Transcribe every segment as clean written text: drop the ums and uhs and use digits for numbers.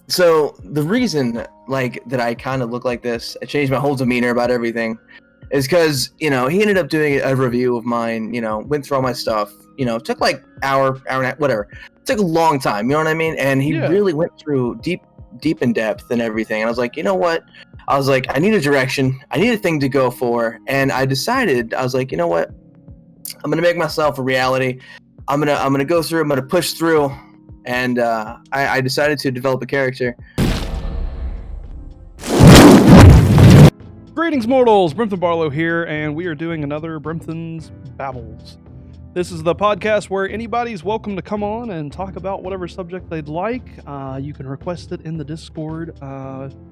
So the reason like that I kind of look like this, I changed my whole demeanor about everything, is because he ended up doing a review of mine. Went through all my stuff. Took like hour and a half, whatever. It took a long time. You know what I mean? And he really went through deep in depth and everything. And I was like, you know what? I was like, I need a direction. I need a thing to go for. And I decided, I was like, you know what? I'm gonna make myself a reality. I'm gonna go through. I'm gonna push through. And I decided to develop a character. Greetings, mortals! Brimthen Babbles here, and we are doing another Brimthen's Babbles. This is the podcast where anybody's welcome to come on and talk about whatever subject they'd like. You can request it in the Discord.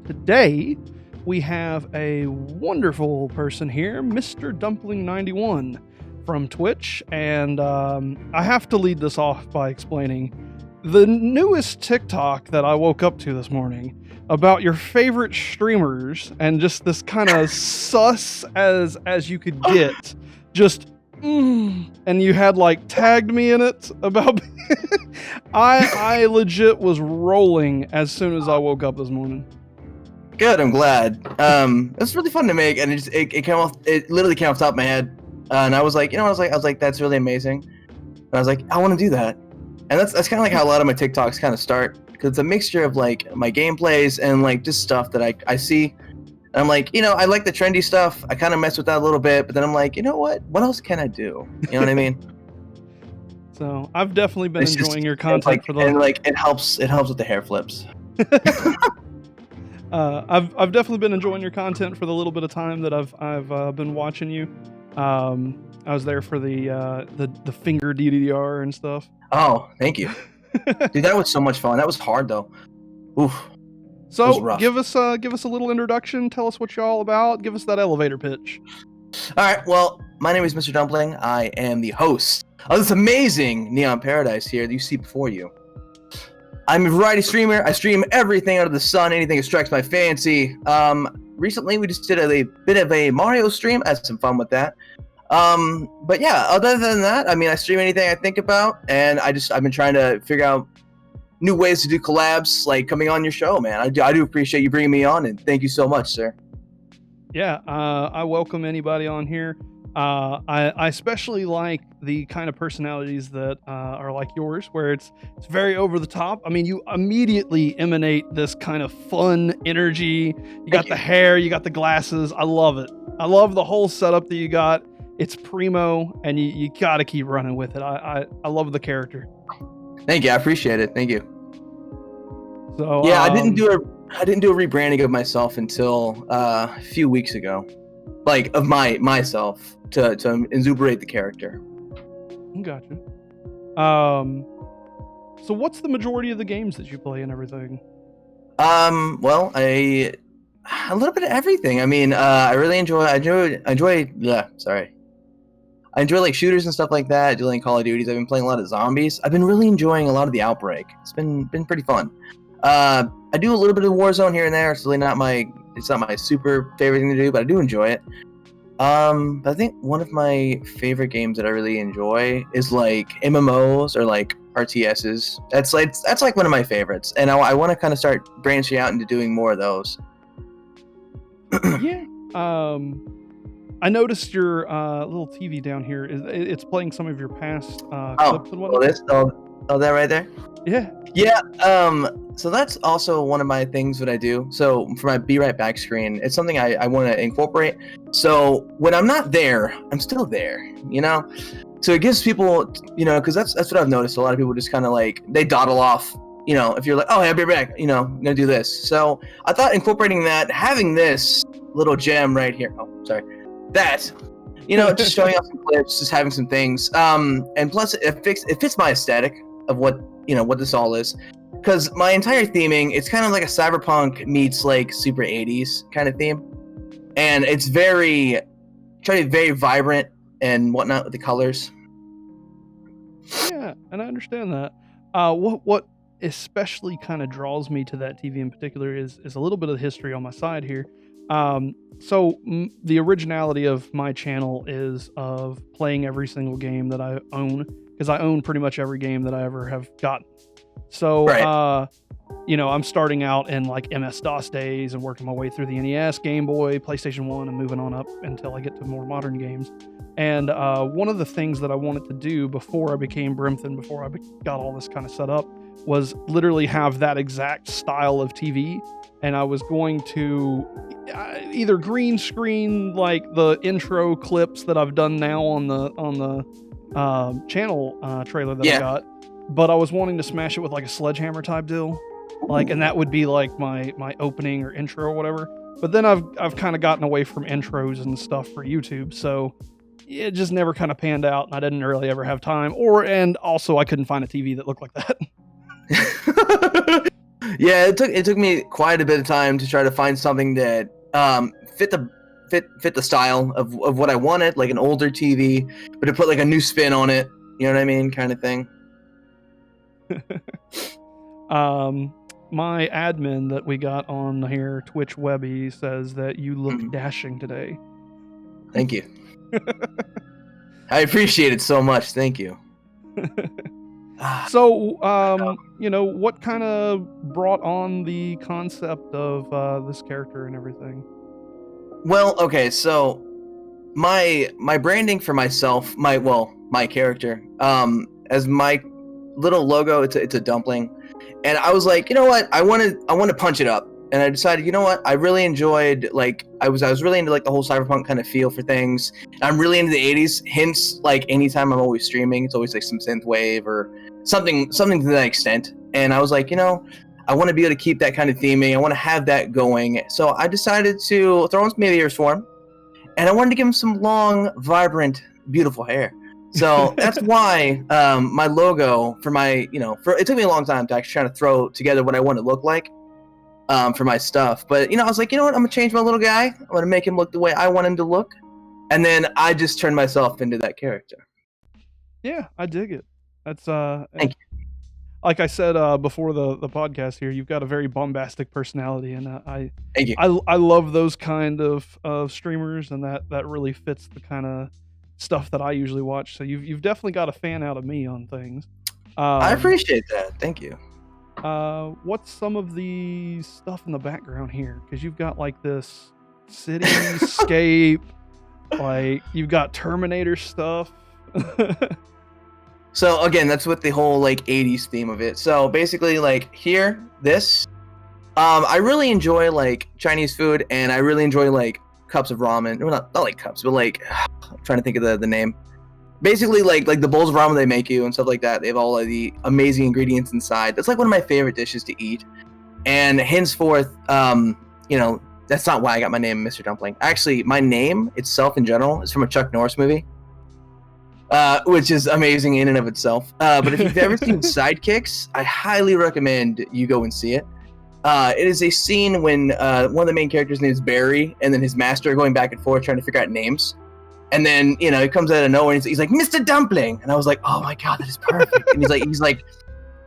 Today, we have a wonderful person here, MrDumpling91 from Twitch, and I have to lead this off by explaining the newest TikTok that I woke up to this morning about your favorite streamers, and just this kind of sus as you could get, just and you had like tagged me in it about I legit was rolling as soon as I woke up this morning. Good, I'm glad. It was really fun to make, and it came off. It literally came off the top of my head, and I was like, I was like, that's really amazing. And I was like, I want to do that. And that's kind of like how a lot of my TikToks kind of start, because it's a mixture of like my gameplays and like just stuff that I see. And I'm like, I like the trendy stuff. I kind of mess with that a little bit, but then I'm like, you know what? What else can I do? You know what I mean? So I've definitely been enjoying your content it helps with the hair flips. I've definitely been enjoying your content for the little bit of time that I've been watching you. I was there for the finger DDR and stuff. Oh, thank you. Dude, that was so much fun. That was hard though. Oof. So give us a little introduction. Tell us what you're all about. Give us that elevator pitch. All right. Well, my name is Mr. Dumpling. I am the host of this amazing Neon Paradise here that you see before you. I'm a variety streamer. I stream everything under the sun, anything that strikes my fancy. Recently we just did a bit of a Mario stream. I had some fun with that. But yeah, other than that, I mean, I stream anything I think about, and I've been trying to figure out new ways to do collabs, like coming on your show, man. I do appreciate you bringing me on, and thank you so much, sir. Yeah, I welcome anybody on here. I especially like the kind of personalities that are like yours, where it's very over the top. I mean, you immediately emanate this kind of fun energy. You got the hair, you got the glasses. I love it. I love the whole setup that you got. It's primo, and you gotta keep running with it. I love the character. Thank you. I appreciate it. Thank you. So yeah, I didn't do a rebranding of myself until a few weeks ago, like of myself to exuberate the character. Gotcha. So what's the majority of the games that you play and everything? Well, a little bit of everything. I mean, I really enjoy like shooters and stuff like that, doing Call of Duties. I've been playing a lot of zombies. I've been really enjoying a lot of the Outbreak. It's been pretty fun. I do a little bit of Warzone here and there. It's really not my super favorite thing to do, but I do enjoy it. But I think one of my favorite games that I really enjoy is like MMOs or like RTSs. That's like one of my favorites, and I want to kind of start branching out into doing more of those. Yeah. I noticed your little TV down here. It's playing some of your past clips and whatnot. That right there? Yeah. Yeah. So that's also one of my things that I do. So for my Be Right Back screen, it's something I want to incorporate. So when I'm not there, I'm still there, So it gives people, because that's what I've noticed. A lot of people just kind of like, they dawdle off, if you're like, oh, hey, I'll be right back, I'm going to do this. So I thought incorporating that, having this little gem right here. Oh, sorry. That, just showing off some clips, just having some things. And plus it fits my aesthetic of what this all is. Because my entire theming, it's kind of like a cyberpunk meets like super 80s kind of theme. And it's very vibrant and whatnot with the colors. Yeah, and I understand that. What especially kind of draws me to that TV in particular is a little bit of history on my side here. So the originality of my channel is of playing every single game that I own, because I own pretty much every game that I ever have gotten. So, right. I'm starting out in like MS-DOS days and working my way through the NES, Game Boy, PlayStation 1, and moving on up until I get to more modern games. And one of the things that I wanted to do before I became Brimthen, before I got all this kind of set up, was literally have that exact style of TV. And I was going to either green screen like the intro clips that I've done now on the channel trailer that I got, but I was wanting to smash it with like a sledgehammer type deal. Like, and that would be like my opening or intro or whatever. But then I've kind of gotten away from intros and stuff for YouTube, so it just never kind of panned out, and I didn't really ever have time. And also I couldn't find a TV that looked like that. Yeah, it took me quite a bit of time to try to find something that fit the style of what I wanted, like an older TV, but to put like a new spin on it. You know what I mean, kind of thing. My admin that we got on here, Twitch Webby, says that you look dashing today. Thank you. I appreciate it so much. Thank you. So, what kind of brought on the concept of this character and everything? Well, okay, so my branding for myself, my character, as my little logo, it's a dumpling. And I was like, you know what? I want to punch it up. And I decided, you know what? I really enjoyed, like, I was really into like the whole cyberpunk kind of feel for things. I'm really into the 80s. Hence, like, anytime I'm always streaming, it's always like some synthwave or something to that extent. And I was like, I want to be able to keep that kind of theming. I want to have that going. So I decided to throw on some ears for him, and I wanted to give him some long, vibrant, beautiful hair. So that's why my logo for my, it took me a long time to actually try to throw together what I want to look like for my stuff. But, I was like, you know what? I'm going to change my little guy. I'm going to make him look the way I want him to look. And then I just turned myself into that character. Yeah, I dig it. That's Thank you. Like I said before the podcast here, you've got a very bombastic personality, and Thank you. I love those kind of streamers, and that really fits the kind of stuff that I usually watch. So you've definitely got a fan out of me on things. I appreciate that. Thank you. What's some of the stuff in the background here? Because you've got like this cityscape, like you've got Terminator stuff. So again, that's with the whole like 80s theme of it. So basically, like here, this, I really enjoy like Chinese food, and I really enjoy like cups of ramen. Well, not like cups, but like I'm trying to think of the name. Basically, like the bowls of ramen they make you and stuff like that. They have all of the amazing ingredients inside. That's like one of my favorite dishes to eat. And henceforth, that's not why I got my name, Mr. Dumpling. Actually, my name itself in general is from a Chuck Norris movie. Which is amazing in and of itself. But if you've ever seen Sidekicks, I highly recommend you go and see it. It is a scene when one of the main characters' name is Barry, and then his master are going back and forth trying to figure out names. And then, he comes out of nowhere and he's like, Mr. Dumpling! And I was like, oh my god, that is perfect. And he's like,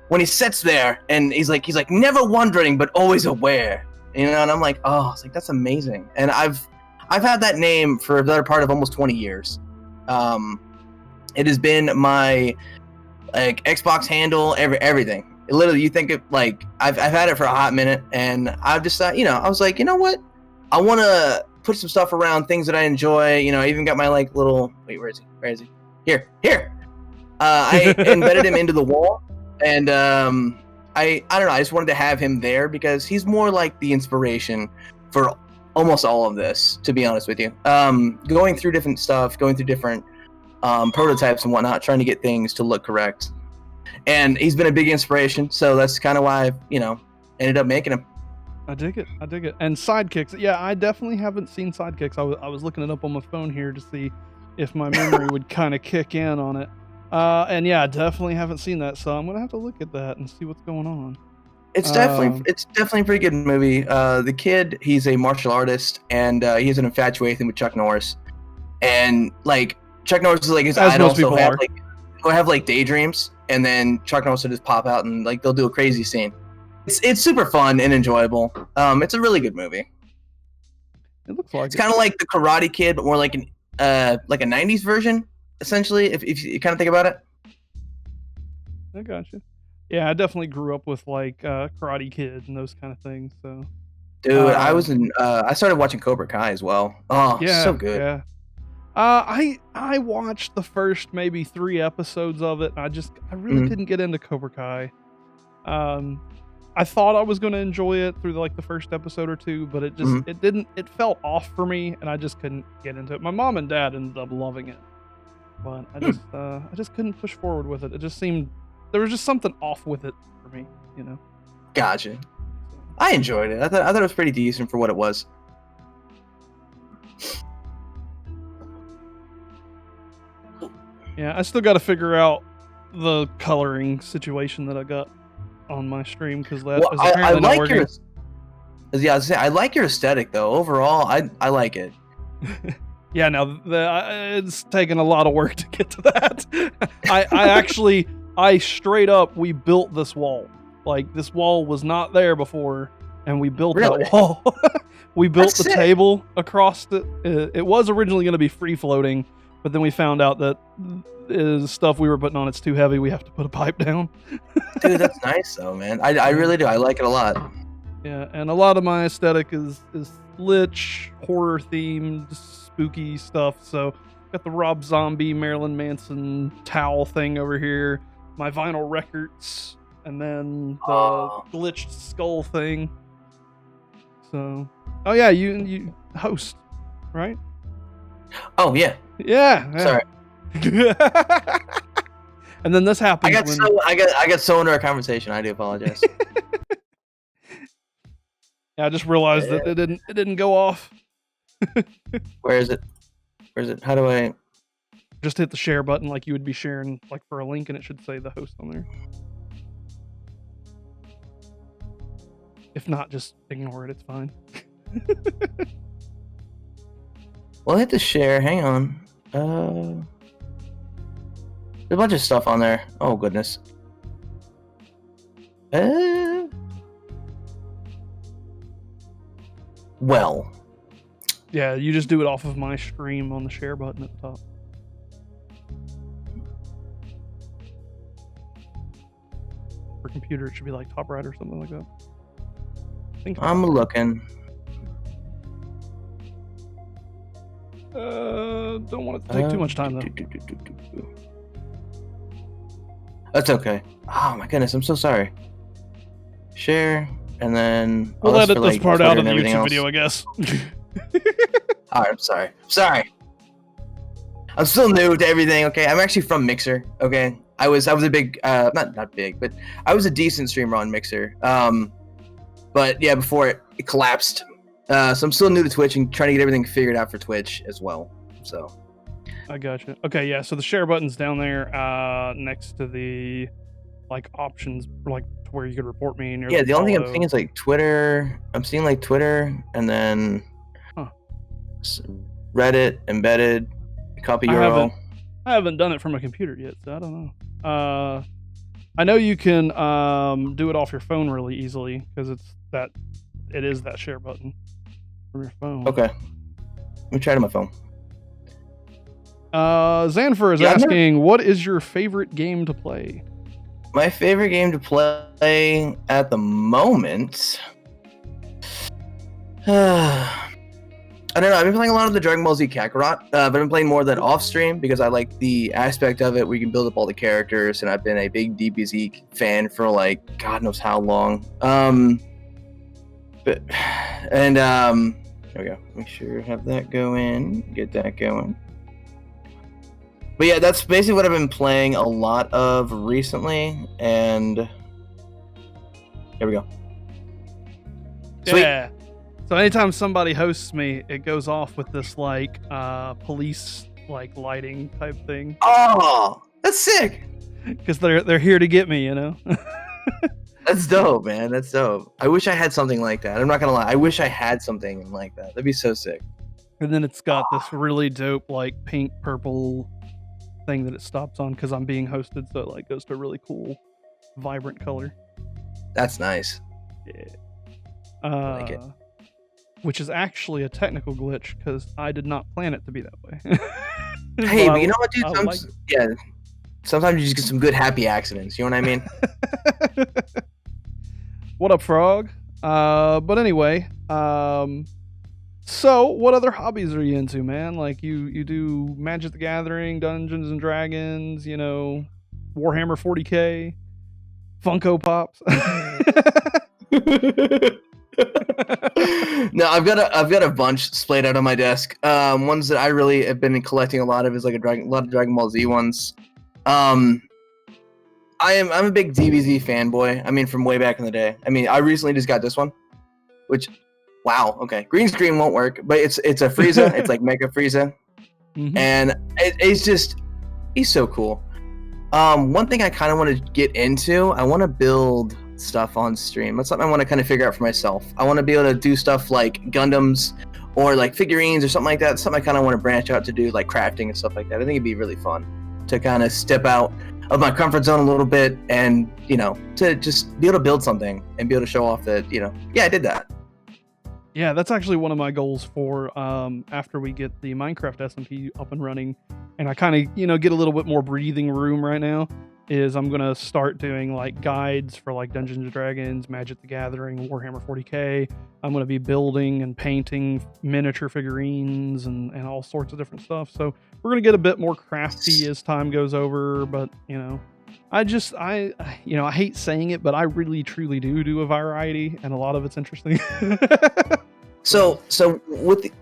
when he sits there, and he's like, never wondering, but always aware. And I'm like, oh, it's like, that's amazing. And I've had that name for the better part of almost 20 years. It has been my like Xbox handle, everything. Literally, you think of like I've had it for a hot minute, and I've just thought, I was like, you know what? I want to put some stuff around things that I enjoy. I even got my like little where is he? Here. I embedded him into the wall, and I don't know. I just wanted to have him there because he's more like the inspiration for almost all of this. To be honest with you, going through different stuff, going through different prototypes and whatnot, trying to get things to look correct. And he's been a big inspiration, so that's kind of why I ended up making him. I dig it. And Sidekicks, yeah, I definitely haven't seen Sidekicks. I was looking it up on my phone here to see if my memory would kind of kick in on it. And yeah, I definitely haven't seen that, so I'm gonna have to look at that and see what's going on. It's definitely a pretty good movie. The kid, he's a martial artist, and he has an infatuation with Chuck Norris, and like Chuck Norris is like his idol. So he'll have like daydreams, and then Chuck Norris will just pop out and like they'll do a crazy scene. It's super fun and enjoyable. It's a really good movie. It looks like it's kind of like the Karate Kid, but more like a 90s version, essentially. If you kind of think about it. I gotcha. Yeah, I definitely grew up with like Karate Kid and those kind of things. So, Dude, I started watching Cobra Kai as well. Oh, so yeah, good. yeah. I watched the first maybe 3 episodes of it. And I really couldn't get into Cobra Kai. I thought I was going to enjoy it through like the first episode or 2, but it didn't. It felt off for me, and I just couldn't get into it. My mom and dad ended up loving it, but I just couldn't push forward with it. It just seemed there was just something off with it for me, you know. Gotcha. I enjoyed it. I thought it was pretty decent for what it was. Yeah, I still got to figure out the coloring situation that I got on my stream because that is apparently not working. Yeah, I like your aesthetic though. Overall, I like it. Yeah, now it's taken a lot of work to get to that. I straight up we built this wall. Like this wall was not there before, and we built that wall. We built the table across it. It was originally going to be free floating, but then we found out that the stuff we were putting on it's too heavy. We have to put a pipe down. Dude, that's nice though, man. I really do. I like it a lot. Yeah, and a lot of my aesthetic is lich, horror themed, spooky stuff. So got the Rob Zombie, Marilyn Manson towel thing over here, my vinyl records, and then the glitched skull thing. So, oh yeah, you host, right? Oh yeah. Yeah. Sorry. And then this happened. I got so into our conversation. I do apologize. Yeah, I just realized that it didn't go off. Where is it? How do I just hit the share button like you would be sharing like for a link, and it should say the host on there. If not, just ignore it. It's fine. Well, hit the share. Hang on. There's a bunch of stuff on there. Oh goodness. Well. Yeah, you just do it off of my stream on the share button at the top. For computer, it should be like top right or something like that. I'm looking. Don't want it to take too much time though. That's okay. Oh my goodness, I'm so sorry. Share, and then we'll edit this part out of the YouTube video, I guess. Alright, I'm sorry. I'm still new to everything. Okay, I'm actually from Mixer. Okay, I was a big, not big, but I was a decent streamer on Mixer. But yeah, before it collapsed. So I'm still new to Twitch and trying to get everything figured out for Twitch as well. So I gotcha. Okay, yeah. So the share button's down there, next to the like options, like to where you could report me. And yeah, the only thing I'm seeing is like Twitter. I'm seeing like Twitter, and then Reddit, embedded, copy URL. I haven't done it from a computer yet, so I don't know. I know you can do it off your phone really easily because it is that share button from your phone. Okay, let me try it on my phone. Xanfer is asking, what is your favorite game to play? My favorite game to play at the moment, I don't know. I've been playing a lot of the Dragon Ball Z Kakarot, but I've been playing more of that off stream because I like the aspect of it where you can build up all the characters, and I've been a big DBZ fan for like God knows how long. Here we go. Make sure to have that go in. Get that going. But yeah, that's basically what I've been playing a lot of recently, and here we go. Sweet. Yeah. So anytime somebody hosts me, it goes off with this like police like lighting type thing. Oh, that's sick. Because they're here to get me, you know. That's dope, man. That's dope. I wish I had something like that. I'm not gonna lie. I wish I had something like that. That'd be so sick. And then it's got this really dope like pink purple thing that it stops on because I'm being hosted, so it like goes to a really cool, vibrant color. That's nice. Yeah. I like it. Which is actually a technical glitch because I did not plan it to be that way. Hey, but you know what, dude? sometimes you just get some good happy accidents. You know what I mean? What up, Frog? But anyway, so what other hobbies are you into, man? Like you do Magic the Gathering, Dungeons and Dragons, you know, Warhammer 40K, Funko Pops. No, I've got a bunch splayed out on my desk. Ones that I really have been collecting a lot of is like a lot of Dragon Ball Z ones. I'm a big DBZ fanboy. I mean, from way back in the day. I mean, I recently just got this one, which, wow, okay, green screen won't work, but it's a Frieza. It's like Mega Frieza, and he's so cool. One thing I kind of want to get into, I want to build stuff on stream. That's something I want to kind of figure out for myself. I want to be able to do stuff like Gundams or like figurines or something like that. Something I kind of want to branch out to do, like crafting and stuff like that. I think it'd be really fun to kind of step out of my comfort zone a little bit and, you know, to just be able to build something and be able to show off that, you know, yeah, I did that. Yeah, that's actually one of my goals for after we get the Minecraft SMP up and running, and I kind of, you know, get a little bit more breathing room right now, is I'm going to start doing like guides for like Dungeons and Dragons, Magic the Gathering, Warhammer 40K. I'm going to be building and painting miniature figurines and all sorts of different stuff. So we're going to get a bit more crafty as time goes over, but you know, I hate saying it, but I really truly do a variety, and a lot of it's interesting. So with the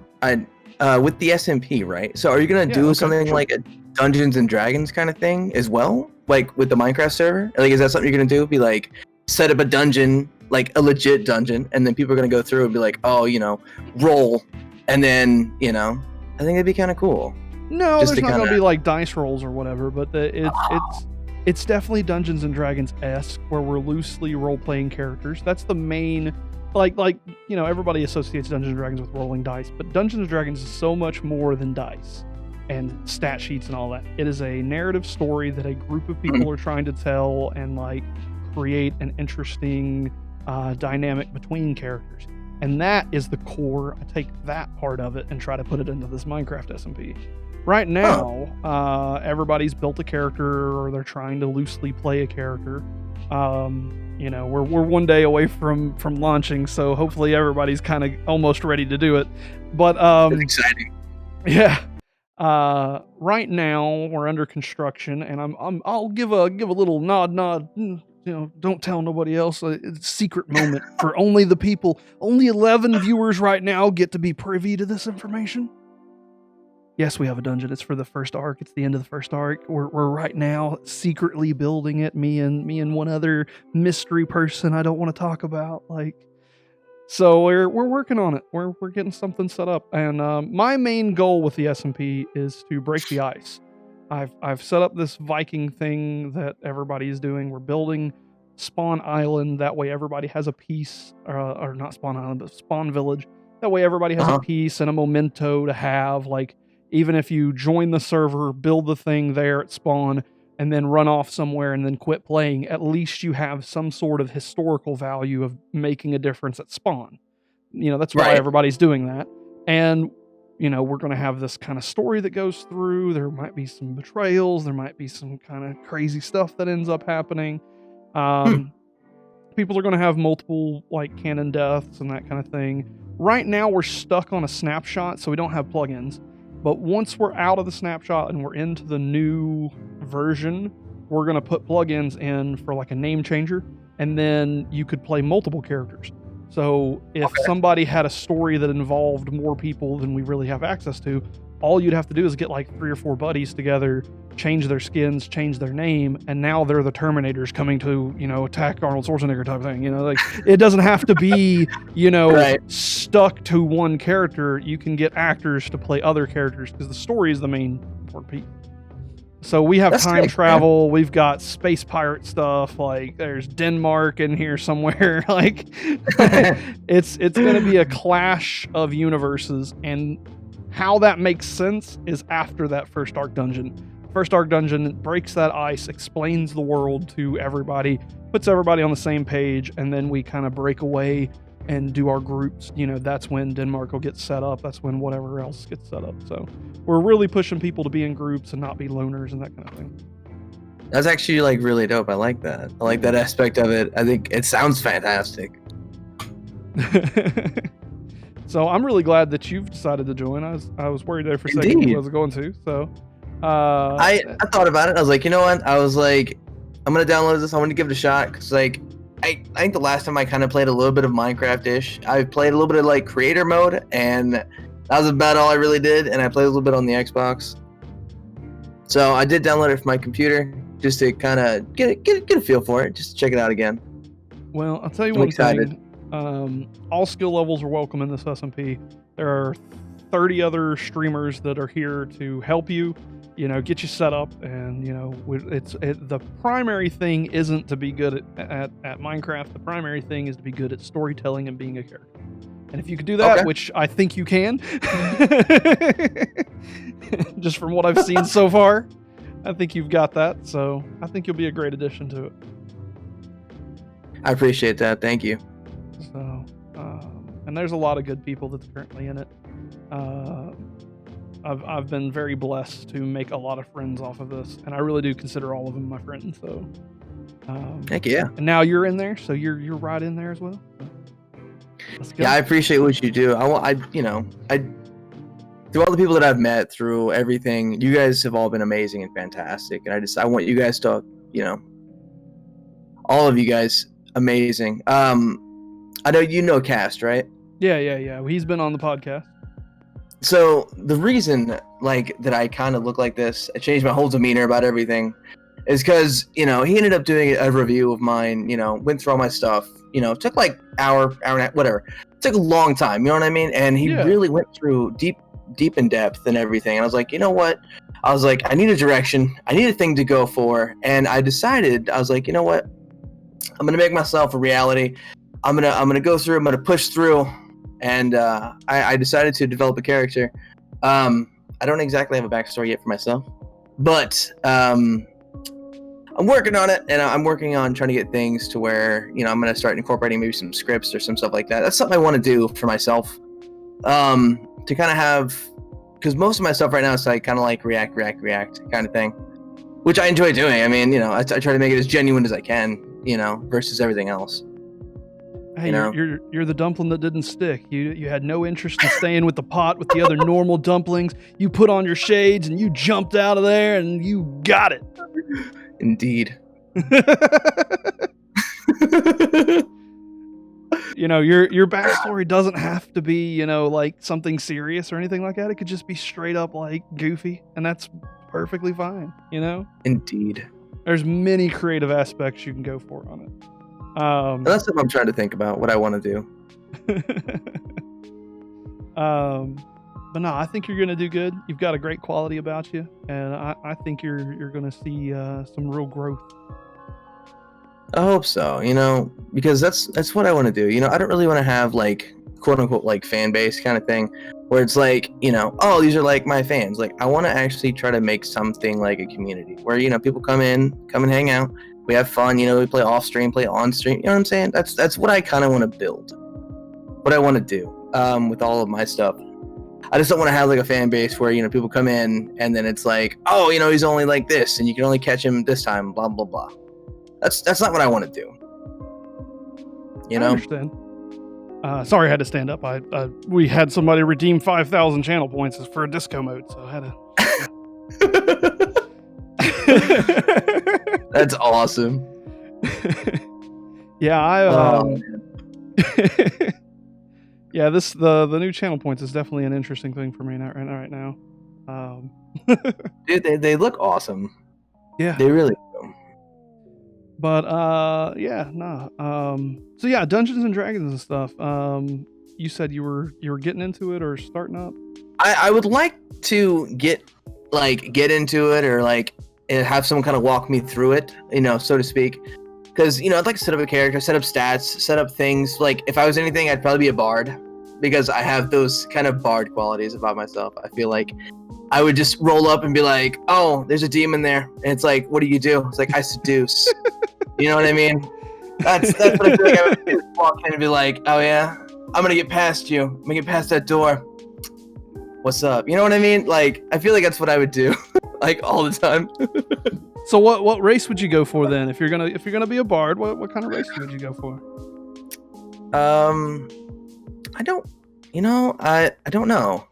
SMP, right? So are you gonna do something like a Dungeons and Dragons kind of thing as well, like with the Minecraft server? Like, is that something you're gonna do? Be like, set up a dungeon, like a legit dungeon, and then people are gonna go through and be like, oh, you know, roll, and then, you know, I think it'd be kind of cool. No, there's not gonna be like dice rolls or whatever, but it's definitely Dungeons and Dragons-esque, where we're loosely role-playing characters. That's the main, like you know, everybody associates Dungeons and Dragons with rolling dice, but Dungeons and Dragons is so much more than dice and stat sheets and all that. It is a narrative story that a group of people are trying to tell and like create an interesting dynamic between characters. And that is the core. I take that part of it and try to put it into this Minecraft SMP. Right now, everybody's built a character, or they're trying to loosely play a character. You know, we're one day away from launching, so hopefully everybody's kind of almost ready to do it. But that's exciting. Yeah. Right now we're under construction, and I'll give a little nod. You know, don't tell nobody else. It's a secret moment for only the people. Only 11 viewers right now get to be privy to this information. Yes, we have a dungeon. It's for the first arc. It's the end of the first arc. We're right now secretly building it. Me and one other mystery person I don't want to talk about. Like, so we're working on it. We're getting something set up. And my main goal with the SMP is to break the ice. I've set up this Viking thing that everybody is doing. We're building Spawn Island. That way everybody has a piece, or not Spawn Island, but Spawn Village. That way everybody has a piece and a memento to have. Like, even if you join the server, build the thing there at spawn, and then run off somewhere and then quit playing, at least you have some sort of historical value of making a difference at spawn. You know, that's why everybody's doing that. And, you know, we're going to have this kind of story that goes through. There might be some betrayals. There might be some kind of crazy stuff that ends up happening. People are going to have multiple, like, canon deaths and that kind of thing. Right now, we're stuck on a snapshot, so we don't have plugins. But once we're out of the snapshot and we're into the new version, we're going to put plugins in for like a name changer, and then you could play multiple characters. So if somebody had a story that involved more people than we really have access to, all you'd have to do is get like 3 or 4 buddies together, change their skins, change their name, and now they're the Terminators coming to, you know, attack Arnold Schwarzenegger type thing. You know, like, it doesn't have to be, you know, stuck to one character. You can get actors to play other characters, because the story is the main important piece. So we have time travel. We've got space pirate stuff. Like, there's Denmark in here somewhere. Like, it's going to be a clash of universes, and how that makes sense is after that first arc dungeon. First arc dungeon breaks that ice, explains the world to everybody, puts everybody on the same page, and then we kind of break away and do our groups. You know, that's when Denmark will get set up. That's when whatever else gets set up. So we're really pushing people to be in groups and not be loners and that kind of thing. That's actually like really dope. I like that. I like that aspect of it. I think it sounds fantastic. So I'm really glad that you've decided to join. I was worried there for a second you wasn't going to. So I thought about it. I was like, you know what? I was like, I'm gonna download this. I want to give it a shot because like I think the last time I kind of played a little bit of Minecraft-ish. I played a little bit of like creator mode, and that was about all I really did. And I played a little bit on the Xbox. So I did download it for my computer just to kind of get a feel for it, just to check it out again. Well, I'll tell you one thing. All skill levels are welcome in this SMP. There are 30 other streamers that are here to help you, get you set up, and the primary thing isn't to be good at Minecraft. The primary thing is to be good at storytelling and being a character. And if you could do that, which I think you can, just from what I've seen so far, I think you've got that. So I think you'll be a great addition to it. I appreciate that. Thank you. So, and there's a lot of good people that's currently in it. I've been very blessed to make a lot of friends off of this, and I really do consider all of them my friends. So, heck yeah! And now you're in there, so you're right in there as well. So, let's go. Yeah, I appreciate what you do. I through all the people that I've met, through everything, you guys have all been amazing and fantastic, and I want you guys to, all of you guys, amazing. I know you know Cast, right? Yeah. He's been on the podcast. So the reason that I kind of look like this, I changed my whole demeanor about everything, is because he ended up doing a review of mine. Went through all my stuff. Took like hour and a half, whatever. It took a long time. You know what I mean? And he really went through deep in depth and everything. And I was like, you know what? I was like, I need a direction. I need a thing to go for. And I decided, I was like, you know what? I'm gonna make myself a reality. I'm gonna go through. I'm gonna push through. And I decided to develop a character. I don't exactly have a backstory yet for myself, but I'm working on it, and I'm working on trying to get things to where I'm going to start incorporating maybe some scripts or some stuff like that. That's something I want to do for myself, to kind of have, because most of my stuff right now is kind of like react kind of thing, which I enjoy doing. I mean, I try to make it as genuine as I can, versus everything else. Hey, you're the dumpling that didn't stick. You had no interest in staying with the pot with the other normal dumplings. You put on your shades and you jumped out of there and you got it. Indeed. Your backstory doesn't have to be, like something serious or anything like that. It could just be straight up like goofy, and that's perfectly fine, Indeed. There's many creative aspects you can go for on it. That's what I'm trying to think about, what I want to do. But no, I think you're going to do good. You've got a great quality about you, and I think you're going to see some real growth. I hope so, because that's what I want to do. I don't really want to have quote unquote fan base kind of thing where it's oh, these are my fans. I want to actually try to make something like a community where people come and hang out. We have fun, we play off stream, play on stream. You know what I'm saying? That's what I kind of want to build. What I want to do with all of my stuff. I just don't want to have a fan base where people come in and then it's oh, he's only like this and you can only catch him this time, blah blah blah. That's not what I want to do. I understand. Sorry, I had to stand up. We had somebody redeem 5,000 channel points for a disco mode, so I had to. That's awesome. Yeah, yeah, the new channel points is definitely an interesting thing for me right now. Dude, they look awesome. Yeah, they really do. But so yeah, Dungeons and Dragons and stuff. You said you were getting into it or starting up. I would like to get into it or and have someone kind of walk me through it, so to speak. Because, I'd like to set up a character, set up stats, set up things. If I was anything, I'd probably be a bard. Because I have those kind of bard qualities about myself. I feel like I would just roll up and be like, oh, there's a demon there. And it's what do you do? It's I seduce. You know what I mean? That's what I feel like I would walk in and be like, oh yeah, I'm going to get past you. I'm going to get past that door. What's up? You know what I mean? I feel like that's what I would do. All the time. So what race would you go for then? If you're gonna be a bard, what kind of race would you go for? I don't know.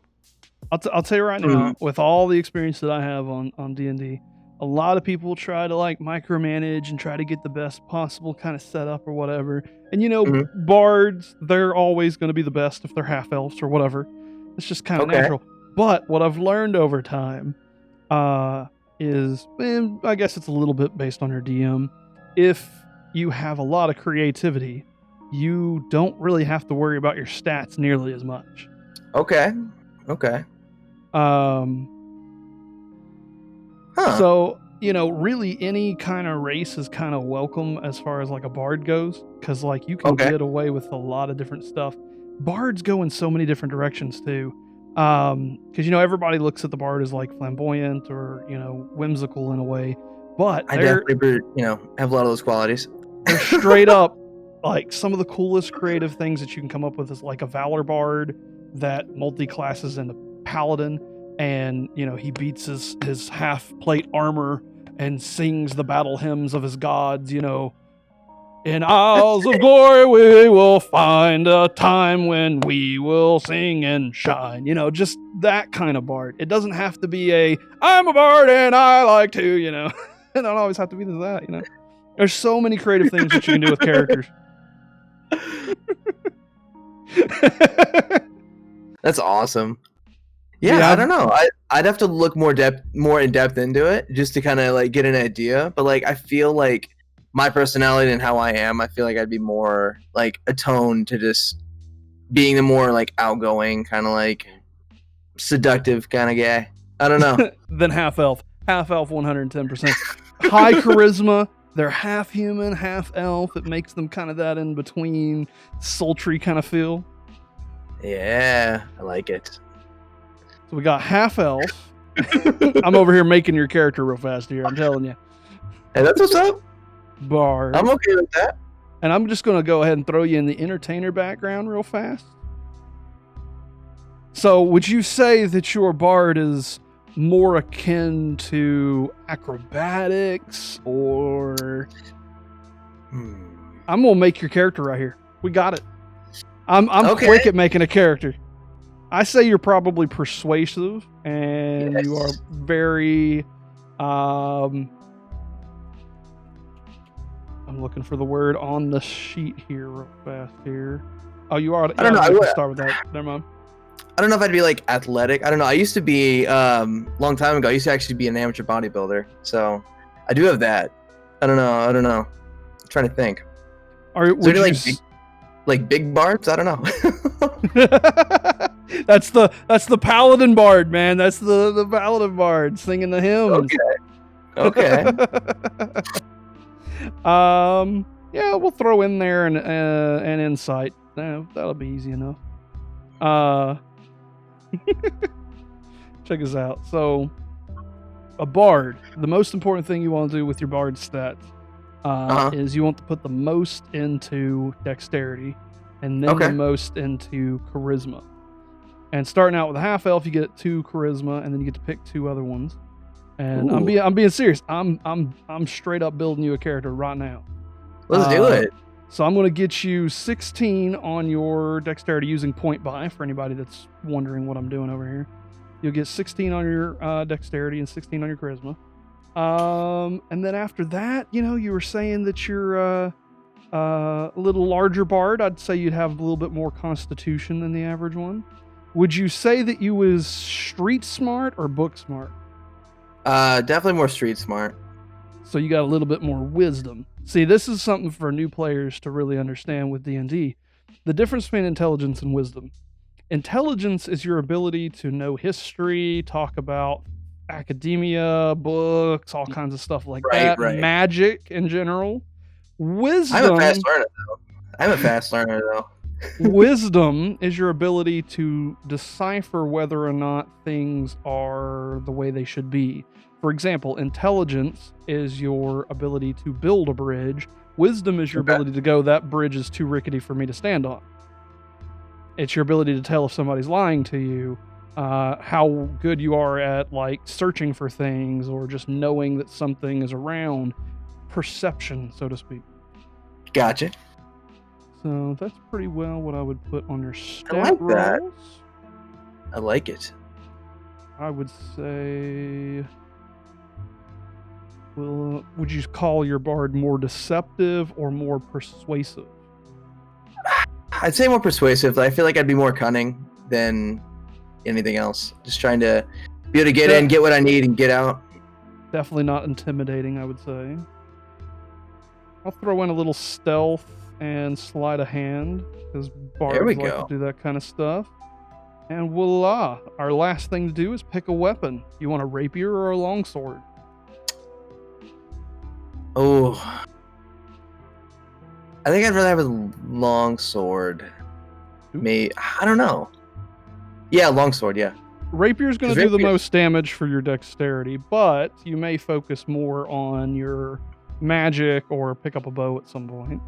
I'll tell you right now, with all the experience that I have on D&D, a lot of people try to like micromanage and try to get the best possible kind of setup or whatever. And bards, they're always going to be the best if they're half elves or whatever. It's just kind of natural. But what I've learned over time is, I guess it's a little bit based on your DM. If you have a lot of creativity, you don't really have to worry about your stats nearly as much. Okay. So, really any kind of race is kind of welcome as far as like a bard goes, because like you can get away with a lot of different stuff. Bards go in so many different directions too. Because everybody looks at the bard as like flamboyant or whimsical in a way, but I definitely have a lot of those qualities. They're straight up like some of the coolest creative things that you can come up with is like a valor bard that multi-classes into paladin, and he beats his half plate armor and sings the battle hymns of his gods. In isles of glory we will find a time when we will sing and shine. Just that kind of bard. It doesn't have to be I'm a bard and I like to, It don't always have to be that, There's so many creative things that you can do with characters. That's awesome. Yeah, I don't know. I'd have to look more in depth into it just to kind of like get an idea. But like, I feel like my personality and how I am, I feel like I'd be more like attuned to just being the more like outgoing, kind of like seductive kind of guy. I don't know. Then half elf 110%. High charisma. They're half human, half elf. It makes them kind of that in between sultry kind of feel. Yeah, I like it. So we got half elf. I'm over here making your character real fast here. I'm telling you. Hey, that's what's up. Bard. I'm okay with that. And I'm just going to go ahead and throw you in the entertainer background real fast. So would you say that your bard is more akin to acrobatics, or I'm going to make your character right here. We got it. I'm quick at making a character. I say you're probably persuasive, and you are very I'm looking for the word on the sheet here real fast here. Oh, you are. I don't know. I can start with that. Never mind. I don't know if I'd be like athletic. I don't know. I used to be long time ago. I used to actually be an amateur bodybuilder, so I do have that. I don't know. I'm trying to think. Would you like big bards? I don't know. That's the paladin bard, man. That's the paladin bard singing the hymns. Okay. Yeah, we'll throw in there an insight. That'll be easy enough. Check us out. So, a bard. The most important thing you want to do with your bard stats is you want to put the most into dexterity, and then the most into charisma. And starting out with a half elf, you get 2 charisma, and then you get to pick 2 other ones. And I'm being serious. I'm straight up building you a character right now. Let's do it. So I'm going to get you 16 on your dexterity using point buy for anybody that's wondering what I'm doing over here. You'll get 16 on your dexterity and 16 on your charisma. And then after that, you were saying that you're a little larger bard. I'd say you'd have a little bit more constitution than the average one. Would you say that you was street smart or book smart? Definitely more street smart. So you got a little bit more wisdom. See, this is something for new players to really understand with D&D. The difference between intelligence and wisdom. Intelligence is your ability to know history, talk about academia, books, all kinds of stuff like that. Magic in general. Wisdom. I'm a fast learner though. Wisdom is your ability to decipher whether or not things are the way they should be. For example, intelligence is your ability to build a bridge. Wisdom is your ability to go, that bridge is too rickety for me to stand on. It's your ability to tell if somebody's lying to you. how good you are at like searching for things or just knowing that something is around. Perception, so to speak. Gotcha. So that's pretty well what I would put on your stat I like that. rolls. I like it. I would say, well, would you call your bard more deceptive or more persuasive? I'd say more persuasive. I feel like I'd be more cunning than anything else. Just trying to be able to get in, get what I need, and get out. Definitely not intimidating, I would say. I'll throw in a little stealth and sleight of hand, because bards like to do that kind of stuff. And voila! Our last thing to do is pick a weapon. You want a rapier or a longsword? Oh, I think I'd rather have a long sword. I don't know. Yeah, longsword. Yeah. Rapier's going to do the most damage for your dexterity, but you may focus more on your magic or pick up a bow at some point.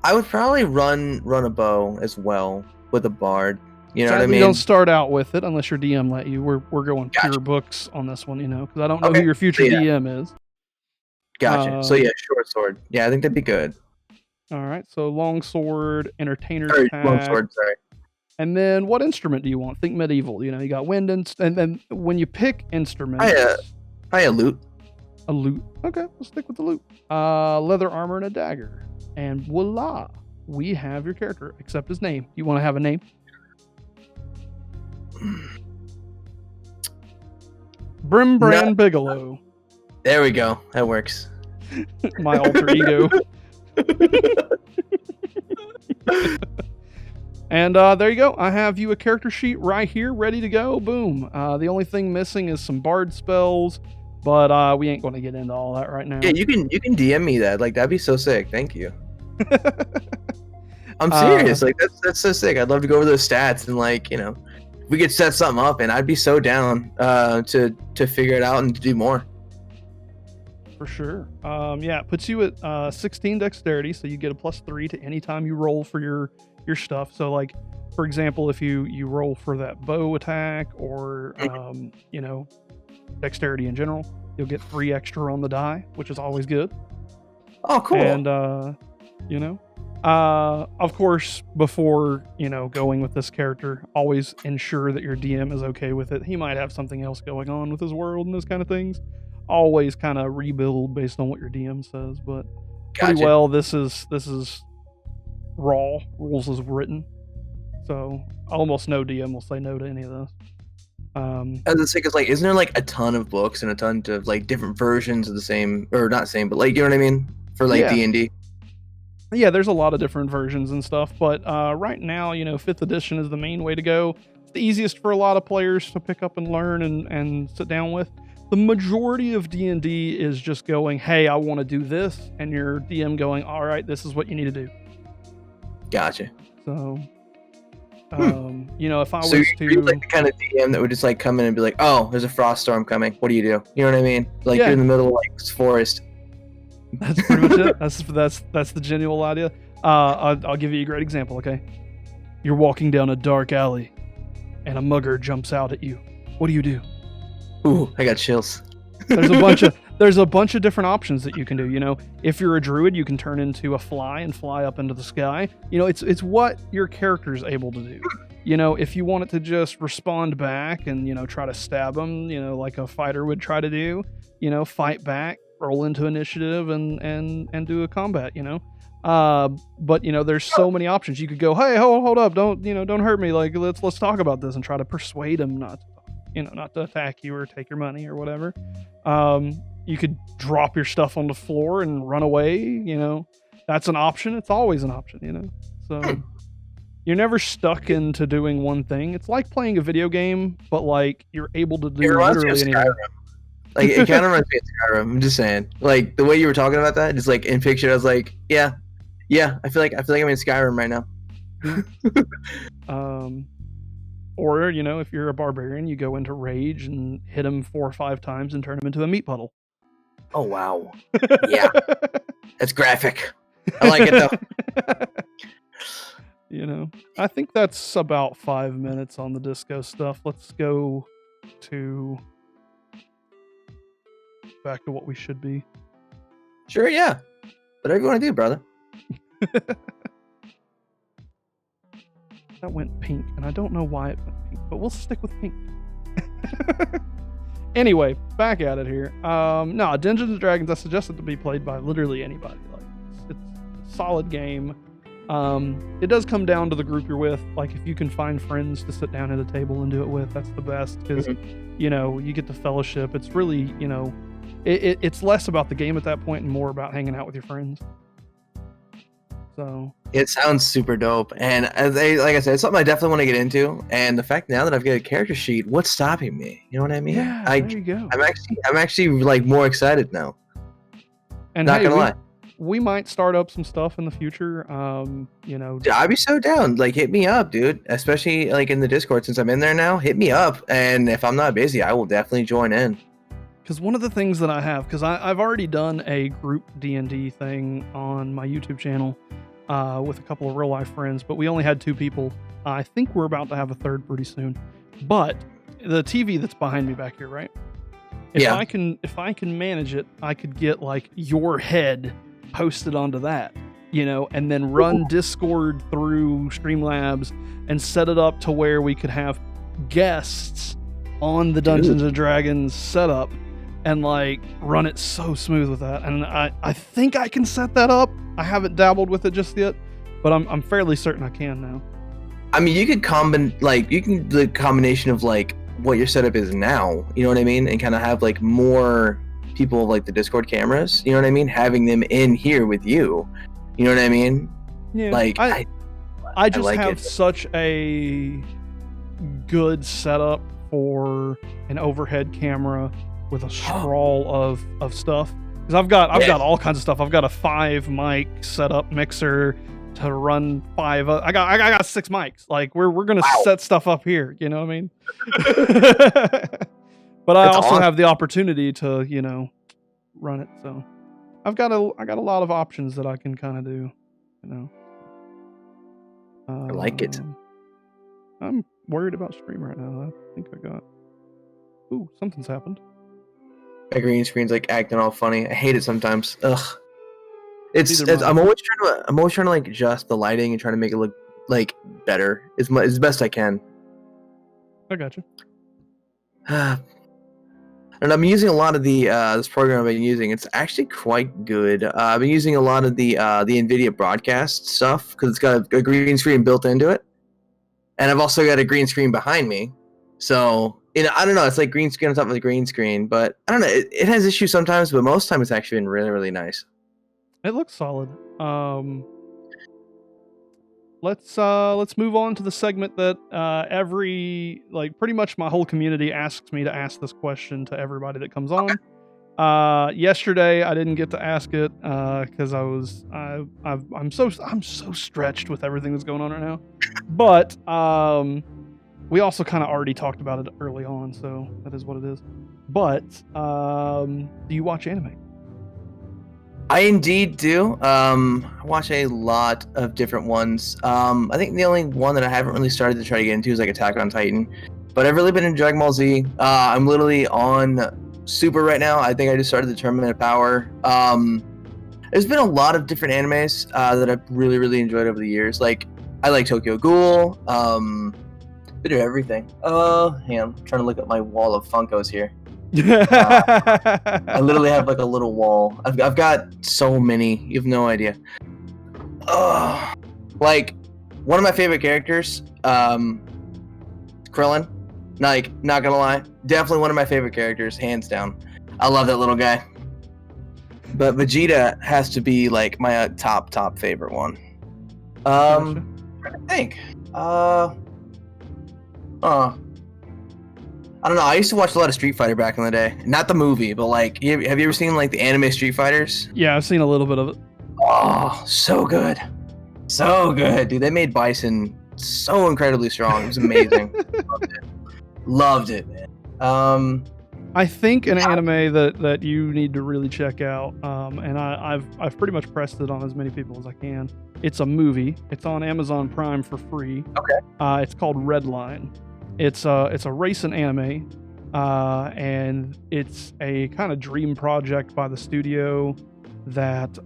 I would probably run a bow as well with a bard. You know what I mean? You don't start out with it unless your DM let you. We're going pure books on this one, because I don't know who your future DM is. Gotcha. So yeah, short sword. Yeah, I think that'd be good. All right. So long sword, entertainer's pack. Long sword. Sorry. And then what instrument do you want? Think medieval. You got wind and then when you pick instruments. I a lute. A lute. Okay, we'll stick with the lute. Leather armor and a dagger. And voila, we have your character. Except his name. You want to have a name? Brimthen Bigelow. There we go. That works. My alter ego. And there you go. I have you a character sheet right here, ready to go. Boom. The only thing missing is some bard spells, but we ain't going to get into all that right now. Yeah, you can DM me that. Like, that'd be so sick. Thank you. I'm serious. Like, that's so sick. I'd love to go over those stats and we could set something up, and I'd be so down to figure it out and to do more. For sure. Yeah, it puts you at 16 dexterity, so you get a +3 to any time you roll for your stuff. So, like, for example, if you roll for that bow attack or dexterity in general, you'll get 3 extra on the die, which is always good. Oh, cool. And of course, before going with this character, always ensure that your DM is okay with it. He might have something else going on with his world and those kind of things. Always kind of rebuild based on what your DM says, but pretty well this is raw rules as written, so almost no DM will say no to any of this. As the thing is, like, isn't there like a ton of books and a ton of like different versions of the same, or not same, but like, you know what I mean, for like D&D? Yeah, there's a lot of different versions and stuff, but right now, 5th edition is the main way to go. It's the easiest for a lot of players to pick up and learn and sit down with. The majority of D&D is just going, hey, I want to do this, and your DM going, all right, this is what you need to do. Gotcha. So, if I was you're like the kind of DM that would just like come in and be like, oh, there's a frost storm coming. What do? You know what I mean? Like, you're in the middle of like this forest. That's pretty much it. That's the genuine idea. I'll give you a great example. Okay, you're walking down a dark alley, and a mugger jumps out at you. What do you do? Ooh, I got chills. There's a bunch of different options that you can do. If you're a druid, you can turn into a fly and fly up into the sky. It's what your character is able to do. If you want it to just respond back and try to stab them, like a fighter would try to do, fight back, roll into initiative and do a combat. But there's so many options. You could go, hey, hold up, don't hurt me. Like, let's talk about this and try to persuade them not to attack you or take your money or whatever. You could drop your stuff on the floor and run away. That's an option. It's always an option. So you're never stuck into doing one thing. It's like playing a video game, but like you're able to do literally anything. Like, it kind of reminds me of Skyrim. I'm just saying, like, the way you were talking about that, just like in picture, I was like, yeah. I feel like I'm in Skyrim right now. Or, if you're a barbarian, you go into rage and hit him 4 or 5 times and turn him into a meat puddle. Oh, wow. Yeah. That's graphic. I like it, though. You know, I think that's about 5 minutes on the disco stuff. Let's go back to what we should be. Sure, yeah. Whatever you want to do, brother. That went pink, and I don't know why it went pink, but we'll stick with pink. Anyway, back at it here. No, Dungeons and Dragons, I suggest it to be played by literally anybody. Like, it's a solid game. It does come down to the group you're with. Like, if you can find friends to sit down at a table and do it with, that's the best, because you know, you get the fellowship. It's really, you know, it's less about the game at that point and more about hanging out with your friends. So it sounds super dope, and like I said, it's something I definitely want to get into. And the fact now that I've got a character sheet, what's stopping me? You know what I mean? Yeah, there you go. I'm actually like more excited now. And not gonna lie, we might start up some stuff in the future. You know, I'd be so down. Like, hit me up, dude. Especially like in the Discord, since I'm in there now. Hit me up, and if I'm not busy, I will definitely join in. Because one of the things that I have, because I've already done a group D&D thing on my YouTube channel with a couple of real life friends, but we only had 2 people. I think we're about to have a third pretty soon. But the TV that's behind me back here, right? If I can manage it, I could get like your head posted onto that, you know, and then run Discord through Streamlabs and set it up to where we could have guests on the Dungeons and Dragons setup and like run it so smooth with that. And I think I can set that up. I haven't dabbled with it just yet, but I'm fairly certain I can now. I mean, you could the combination of like what your setup is now, you know what I mean, and kind of have like more people like the Discord cameras, you know what I mean, having them in here with you, you know what I mean? Yeah. Like I just like have such a good setup for an overhead camera with a sprawl of stuff. Because I've got all kinds of stuff. I've got a 5 mic setup mixer to run 5. I got 6 mics. Like we're gonna set stuff up here. You know what I mean? But I also have the opportunity to, you know, run it. So I got a lot of options that I can kind of do. You know. I like it. I'm worried about stream right now. I think I got. Ooh, something's happened. My green screen's like acting all funny. I hate it sometimes. Ugh. I'm always trying to like adjust the lighting and trying to make it look like better as best I can. I got you. And I'm using a lot of the this program I've been using. It's actually quite good. I've been using a lot of the NVIDIA broadcast stuff because it's got a green screen built into it, and I've also got a green screen behind me. So, you know, I don't know. It's like green screen on top of the green screen, but I don't know. It has issues sometimes, but most of the time it's actually been really, really nice. It looks solid. Let's move on to the segment that pretty much my whole community asks me to ask this question to everybody that comes on. Yesterday I didn't get to ask it because I'm so stretched with everything that's going on right now. But we also kind of already talked about it early on, so that is what it is. But do you watch anime? I indeed do. I watch a lot of different ones. I think the only one that I haven't really started to try to get into is like Attack on Titan. But I've really been in Dragon Ball Z. I'm literally on Super right now. I think I just started the Tournament of Power. There's been a lot of different animes that I've really, really enjoyed over the years. Like, I like Tokyo Ghoul. Bit of everything. Hang on, I'm trying to look at my wall of Funkos here. I literally have like a little wall. I've got so many. You have no idea. Like one of my favorite characters, Krillin. Like, not gonna lie, definitely one of my favorite characters, hands down. I love that little guy. But Vegeta has to be like my top favorite one. I think. I don't know. I used to watch a lot of Street Fighter back in the day. Not the movie, but like, have you ever seen like the anime Street Fighters? Yeah, I've seen a little bit of it. Oh, so good. So good, dude. They made Bison so incredibly strong. It was amazing. Loved it, man. I think an anime that you need to really check out, and I've pretty much pressed it on as many people as I can. It's a movie. It's on Amazon Prime for free. Okay. It's called Redline. It's a racing anime, and it's a kind of dream project by the studio that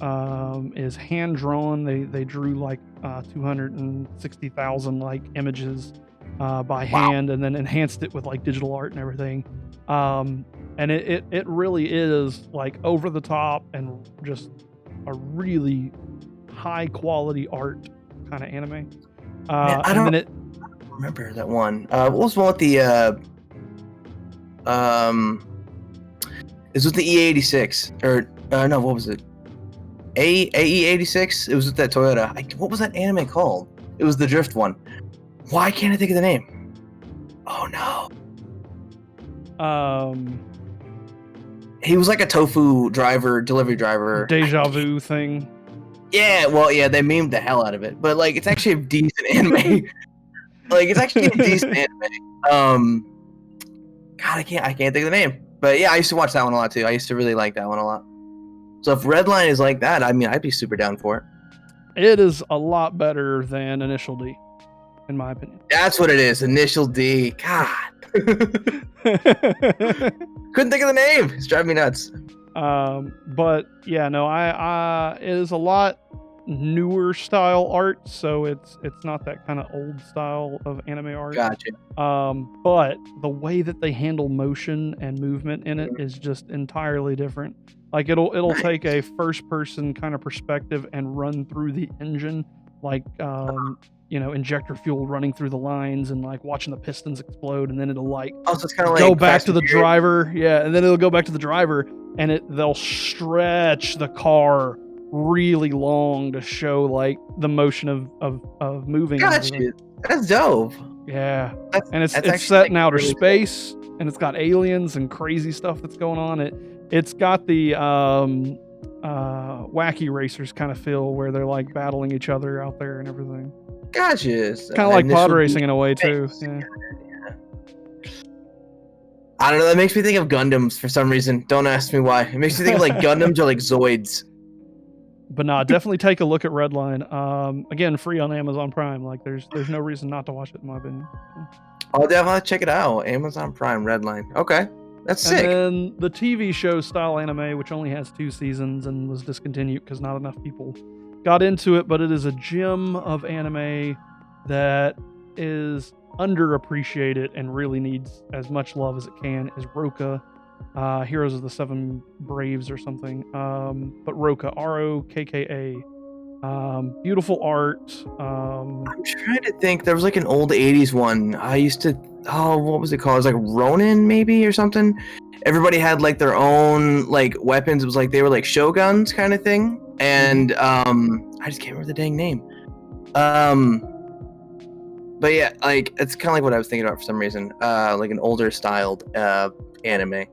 is hand drawn. They drew like 260,000 like images by hand, and then enhanced it with like digital art and everything. And it really is like over the top and just a really high quality art kind of anime. I don't remember that one. What was the one with the it was with the E86 or no, what was it? AE86? It was with that Toyota. What was that anime called? It was the drift one. Why can't I think of the name? Oh no. He was like a tofu delivery driver. Deja vu thing. Yeah, well, yeah, they memed the hell out of it, but like, it's actually a decent anime. Like, it's actually a decent anime. God, I can't think of the name, but yeah, I used to watch that one a lot too. I used to really like that one a lot. So if Redline is like that, I mean, I'd be super down for it. It is a lot better than Initial D, in my opinion. That's what it is, Initial D. God. Couldn't think of the name. It's driving me nuts. But yeah, no, it is a lot newer style art, so it's not that kind of old style of anime art. Gotcha. But the way that they handle motion and movement in it is just entirely different. Like it'll take a first person kind of perspective and run through the engine, like injector fuel running through the lines and like watching the pistons explode, and then it'll like so it's kind of go like back to the driver. Yeah, and then it'll go back to the driver, and they'll stretch the car really long to show like the motion of moving. Gotcha. That's dope. Yeah, and it's set in outer space, and it's got aliens and crazy stuff that's going on. It's got the wacky racers kind of feel where they're like battling each other out there and everything. Gotcha. It's kind of like pod racing in a way too. Yeah. I don't know. That makes me think of Gundams for some reason. Don't ask me why. It makes me think of like Gundams or like Zoids. But nah, definitely take a look at Redline. Again, free on Amazon Prime. Like, there's no reason not to watch it, in my opinion. I'll definitely check it out. Amazon Prime, Redline. Okay, that's sick. And then the TV show style anime, which only has 2 seasons and was discontinued because not enough people got into it, but it is a gem of anime that is underappreciated and really needs as much love as it can, is Roka. Heroes of the Seven Braves or something. But Roka, Rokka. Beautiful art. I'm trying to think. There was like an old 80s one. I used to, what was it called? It was like Ronin maybe or something. Everybody had like their own like weapons. It was like they were like shoguns kind of thing. And I just can't remember the dang name. But yeah, like it's kind of like what I was thinking about for some reason. Like an older styled anime.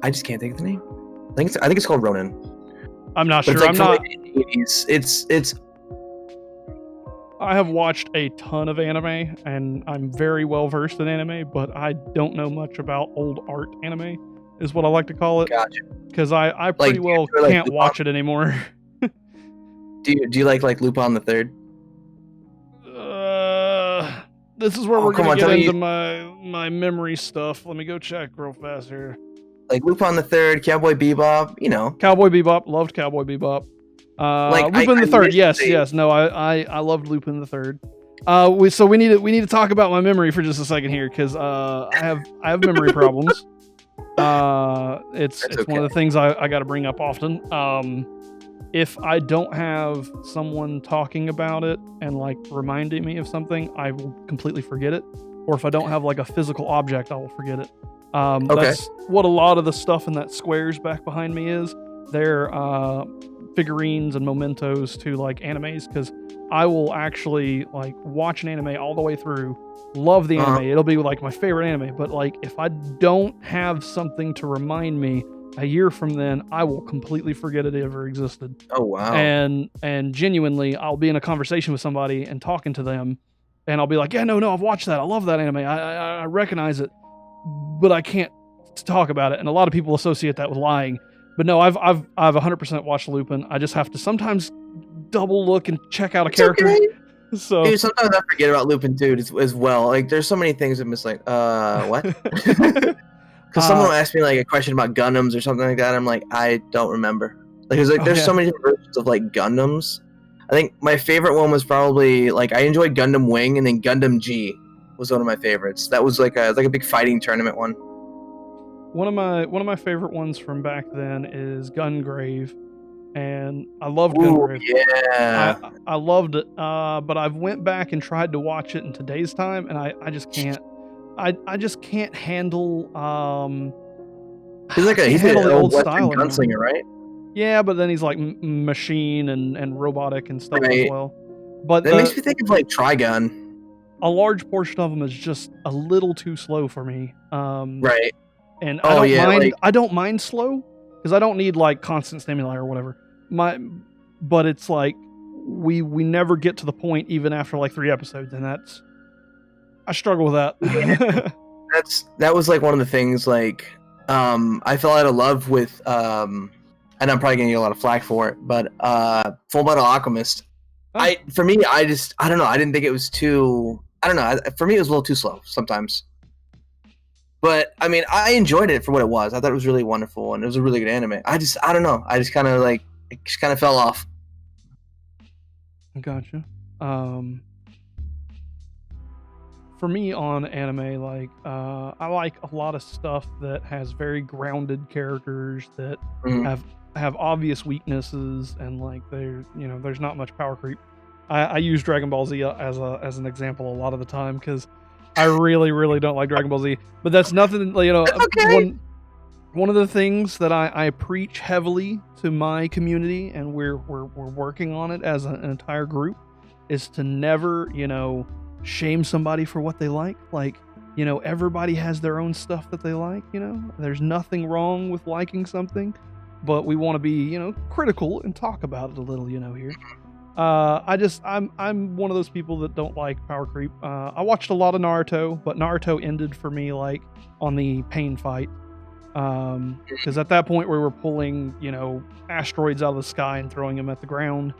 I just can't think of the name. I think it's called Ronin. I'm not but sure. It's like from the 80s. It's. I have watched a ton of anime, and I'm very well versed in anime, but I don't know much about old art anime, is what I like to call it. Gotcha. Because I pretty well can't watch it anymore. Do you like Lupin the Third? This is where we're going to get into my memory stuff. Let me go check real fast here. Like Lupin the Third, Cowboy Bebop, you know. Cowboy Bebop, loved Cowboy Bebop. Lupin the Third, yes. No, I loved Lupin the Third. So we need to talk about my memory for just a second here, because I have memory problems. It's okay. One of the things I got to bring up often. If I don't have someone talking about it and like reminding me of something, I will completely forget it. Or if I don't have like a physical object, I will forget it. That's what a lot of the stuff in that squares back behind me is. They're figurines and mementos to like animes, because I will actually like watch an anime all the way through, love the anime. It'll be like my favorite anime, but like if I don't have something to remind me a year from then, I will completely forget it ever existed. Oh wow. And genuinely, I'll be in a conversation with somebody and talking to them, and I'll be like, yeah, no, I've watched that. I love that anime. I recognize it. but I can't talk about it. And a lot of people associate that with lying. But no, I've 100% watched Lupin. I just have to sometimes double look and check out a character. Okay. So, dude, sometimes I forget about Lupin too as well. Like, there's so many things I'm just like, what? Because someone will ask me like a question about Gundams or something like that. I'm like, I don't remember. Like, there's so many different versions of like Gundams. I think my favorite one was probably like I enjoyed Gundam Wing, and then Gundam G was one of my favorites. That was like a big fighting tournament one. One of my favorite ones from back then is Gungrave, and I loved Gungrave. Yeah, I loved it, but I've went back and tried to watch it in today's time, and I just can't. I just can't handle. He's like he's an old Western gunslinger, right? Yeah, but then he's like machine and robotic and stuff as well. But that makes me think of like Trigun. A large portion of them is just a little too slow for me. Right. And I don't mind slow because I don't need like constant stimuli or whatever. But it's like we never get to the point even after like 3 episodes, and I struggle with that. Yeah. that was like one of the things like I fell out of love with and I'm probably gonna get a lot of flack for it, but Full Metal Alchemist. Oh. For me, I don't know. I didn't think it was too. I don't know. For me, it was a little too slow sometimes. But I mean, I enjoyed it for what it was. I thought it was really wonderful, and it was a really good anime. I don't know. I just kind of fell off. Gotcha. For me on anime, like I like a lot of stuff that has very grounded characters that have obvious weaknesses, and like there's not much power creep. I use Dragon Ball Z as an example a lot of the time because I really, really don't like Dragon Ball Z. But that's nothing, okay. One of the things that I preach heavily to my community, and we're working on it as an entire group, is to never, shame somebody for what they like. Like, everybody has their own stuff that they like, There's nothing wrong with liking something, but we want to be, critical and talk about it a little, here. I'm one of those people that don't like power creep. I watched a lot of Naruto, but Naruto ended for me like on the pain fight. Because at that point we were pulling, asteroids out of the sky and throwing them at the ground,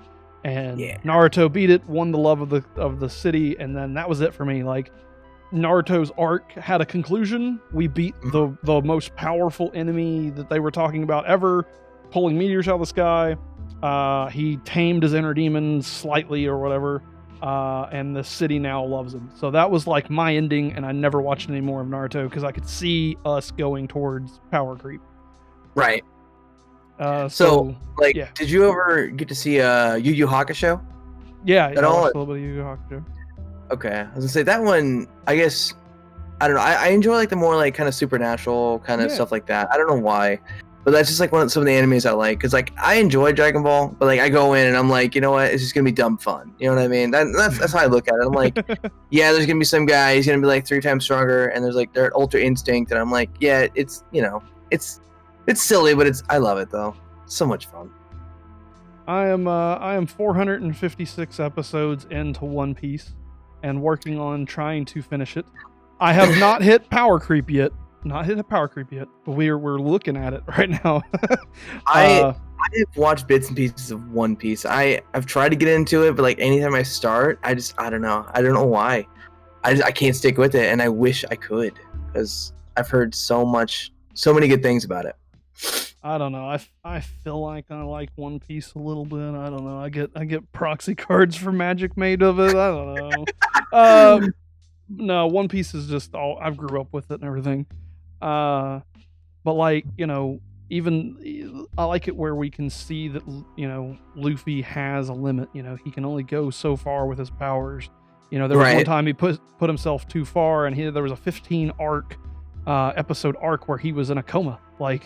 and Naruto beat it, won the love of the city, and then that was it for me. Like, Naruto's arc had a conclusion. We beat the most powerful enemy that they were talking about ever, pulling meteors out of the sky. He tamed his inner demons slightly or whatever, and the city now loves him. So that was like my ending, and I never watched any more of Naruto because I could see us going towards power creep. Right. Did you ever get to see Yu Yu Hakusho? Yeah, I watched a little bit of Yu Yu Hakusho. Okay, I was gonna say that one. I guess I don't know. I enjoy like the more like kind of supernatural kind of stuff like that. I don't know why. But that's just like some of the animes I like, because like I enjoy Dragon Ball, but like I go in and I'm like, you know what, it's just gonna be dumb fun. You know what I mean? That's how I look at it. I'm like, yeah, there's gonna be some guy, he's gonna be like 3 times stronger, and there's like their Ultra Instinct, and I'm like, yeah, it's it's silly, but I love it though. It's so much fun. I am 456 episodes into One Piece, and working on trying to finish it. I have not hit power creep yet. But we're looking at it right now. I've watched bits and pieces of One Piece. I've tried to get into it, but like anytime I start, I don't know why. I can't stick with it, and I wish I could, because I've heard so many good things about it. I don't know. I feel like I like One Piece a little bit. I don't know. I get proxy cards for Magic made of it. I don't know. No, One Piece is just all I grew up with it and everything. But like, even I like it where we can see that, Luffy has a limit. He can only go so far with his powers. There was one time he put himself too far, and there was a 15 episode arc where he was in a coma. Like,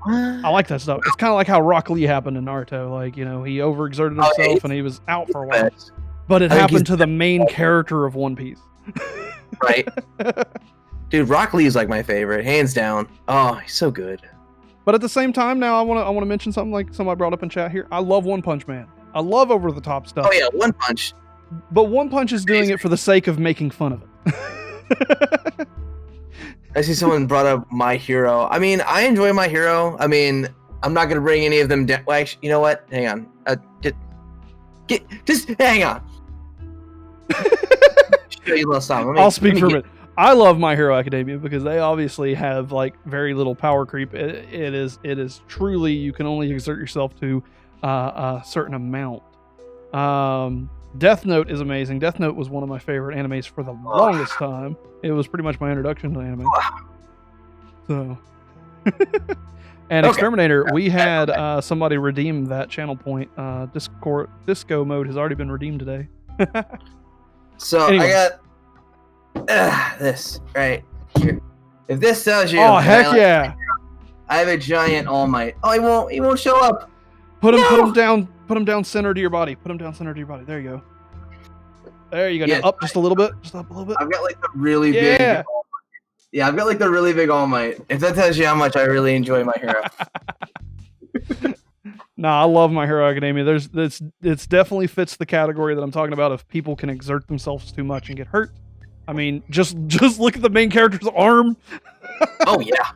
I like that stuff. It's kind of like how Rock Lee happened in Naruto. Like, he overexerted himself and he was out for a while. But it happened to the main character of One Piece. Right. Dude, Rock Lee is like my favorite, hands down. Oh, he's so good. But at the same time, now I want to mention something like somebody brought up in chat here. I love One Punch Man. I love over the top stuff. Oh yeah, One Punch. But One Punch is doing it for the sake of making fun of it. I see someone brought up My Hero. I mean, I enjoy My Hero. I mean, I'm not gonna bring any of them down. Well, you know what? Hang on. Just hang on. Show you a little something. I'll speak for a minute. I love My Hero Academia because they obviously have like very little power creep. It is truly, you can only exert yourself to a certain amount. Death Note is amazing. Death Note was one of my favorite animes for the longest time. It was pretty much my introduction to anime. So, and Exterminator, we had somebody redeem that channel point. Disco mode has already been redeemed today. So anyway. I got this right here. If this tells you, oh heck yeah! I have a giant All Might. Oh, he won't show up. Put him down center to your body. Put him down center to your body. There you go. There you go. Yeah, now up just a little bit. Just up a little bit. I've got like the really big. Yeah, I've got like the really big All Might. If that tells you how much I really enjoy My Hero. Nah, I love My Hero Academia. It's definitely fits the category that I'm talking about. If people can exert themselves too much and get hurt. I mean, just look at the main character's arm. Oh yeah.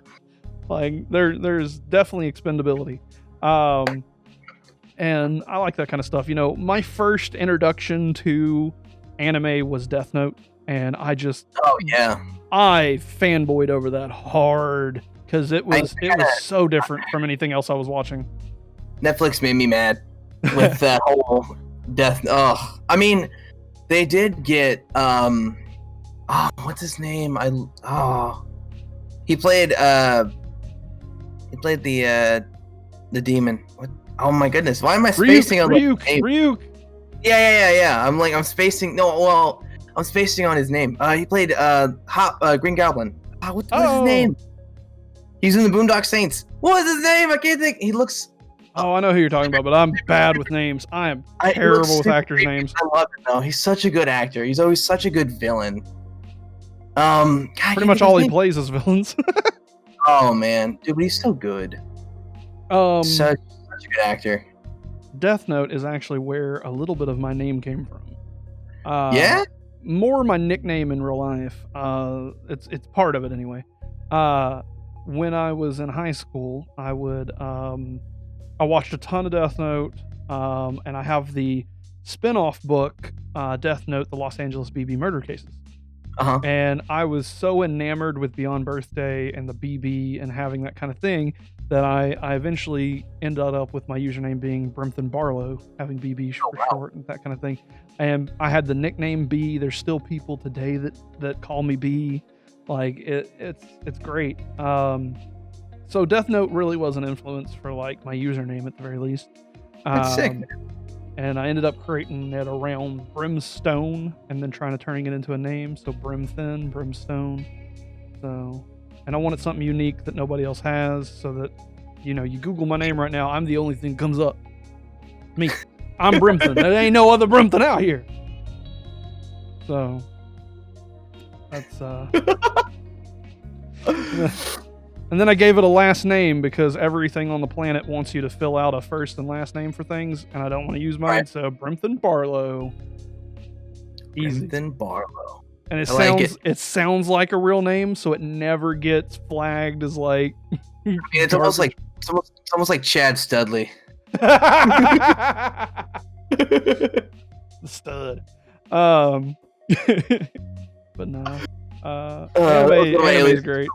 Like there's definitely expendability. And I like that kind of stuff. You know, my first introduction to anime was Death Note, and I fanboyed over that hard because it was so different from anything else I was watching. Netflix made me mad with that whole Death. Oh, I mean, they did get what's his name? He played the demon. What? Oh my goodness! Why am I spacing on Ryuk? Yeah. I'm spacing. No, well, I'm spacing on his name. He played Green Goblin. What's his name? He's in the Boondock Saints. What is his name? I can't think. He looks. Oh, I know who you're talking about, but I'm bad with names. I am terrible with actors' names. I love it though. He's such a good actor. He's always such a good villain. Pretty much all he plays is villains. Oh man, dude, but he's so good. Such a good actor. Death Note is actually where a little bit of my name came from. Yeah? More my nickname in real life. It's part of it anyway. When I was in high school, I watched a ton of Death Note, and I have the spin-off book, Death Note, The Los Angeles BB Murder Cases. Uh-huh. And I was so enamored with Beyond Birthday and the BB and having that kind of thing that I eventually ended up with my username being Brimthen Barlow, having BB for short and that kind of thing. And I had the nickname B. There's still people today that call me B. Like it's great. So Death Note really was an influence for like my username at the very least. That's sick. And I ended up creating it around Brimstone and then trying to turning it into a name. So Brimthen, Brimstone. So, and I wanted something unique that nobody else has so that, you know, you Google my name right now, I'm the only thing that comes up. Me. I'm Brimthen. There ain't no other Brimthen out here. So, that's, and then I gave it a last name because everything on the planet wants you to fill out a first and last name for things, and I don't want to use mine, right. So Brimthen Barlow. Easy. Brimthen Barlow. And it sounds like a real name, so it never gets flagged as like. I mean, it's almost like Chad Studley. Stud. But no. Anime is great.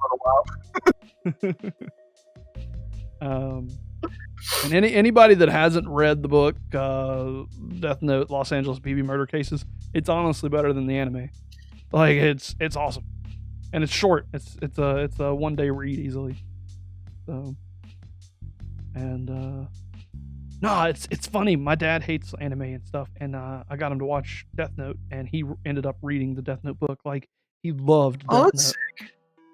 And anybody that hasn't read the book Death Note Los Angeles BB Murder Cases, it's honestly better than the anime. Like it's awesome, and it's short. It's a one-day read easily. So, and no, it's funny. My dad hates anime and stuff, and I got him to watch Death Note, and he ended up reading the Death Note book. Like he loved Death Note. Sick.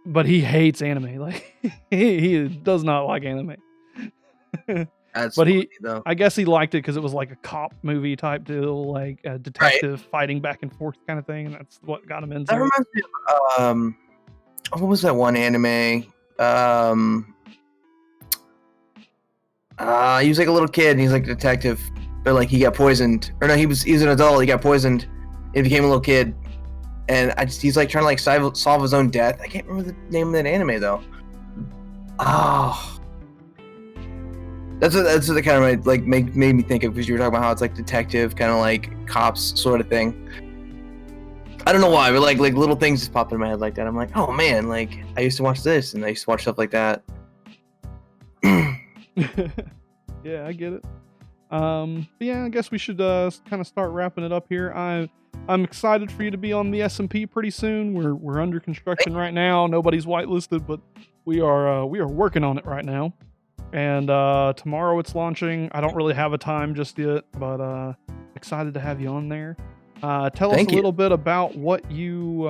But he hates anime. Like he does not like anime. That's but funny, though. I guess he liked it because it was like a cop movie type deal, like a detective fighting back and forth kind of thing, and that's what got him into. That reminds me of what was that one anime? He was like a little kid, and he's like a detective, but like he got poisoned. Or no, he was an adult. He got poisoned. He became a little kid. and he's like trying to like solve his own death. I can't remember the name of that anime though. Oh, that's what it kind of like made me think of, because you were talking about how it's like detective, kind of like cops sort of thing. I don't know why, but like little things just pop in my head like that. I'm like, oh man, like I used to watch this, and I used to watch stuff like that. Yeah, I get it. Yeah, I guess we should kind of start wrapping it up here. I'm excited for you to be on the SMP pretty soon. We're under construction right now. Nobody's whitelisted, but we are working on it right now. And tomorrow it's launching. I don't really have a time just yet, but excited to have you on there. Tell us a little bit about what you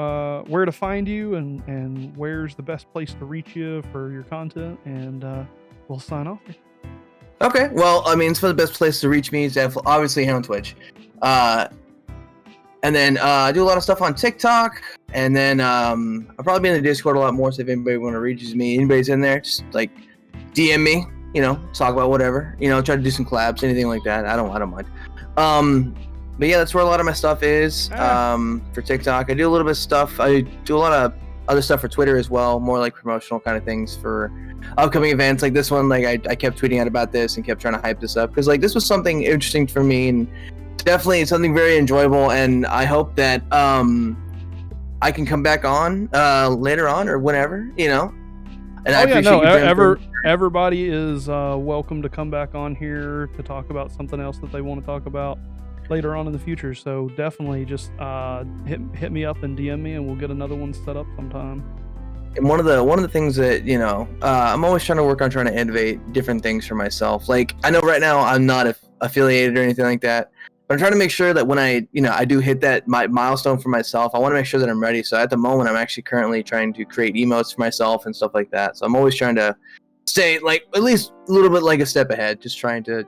where to find you, and where's the best place to reach you for your content, and we'll sign off here. Okay, well, I mean, so the best place to reach me is obviously here on Twitch. And then I do a lot of stuff on TikTok, and then I'll probably be in the Discord a lot more, so if anybody want to reach me, anybody's in there, just like DM me, talk about whatever, try to do some collabs, anything like that. I don't mind. But yeah, that's where a lot of my stuff is. For TikTok, I do a little bit of stuff. I do a lot of other stuff for Twitter as well, more like promotional kind of things for upcoming events like this one. Like I kept tweeting out about this and kept trying to hype this up, because like this was something interesting for me, and definitely something very enjoyable, and I hope that I can come back on later on or whenever, And I appreciate everybody is welcome to come back on here to talk about something else that they want to talk about later on in the future. So definitely just hit me up and DM me, and we'll get another one set up sometime. And one of the things that I'm always trying to work on, trying to innovate different things for myself. Like I know right now I'm not affiliated or anything like that, but I'm trying to make sure that when I do hit that milestone for myself, I want to make sure that I'm ready. So at the moment, I'm actually currently trying to create emotes for myself and stuff like that. So I'm always trying to stay like at least a little bit like a step ahead, just trying to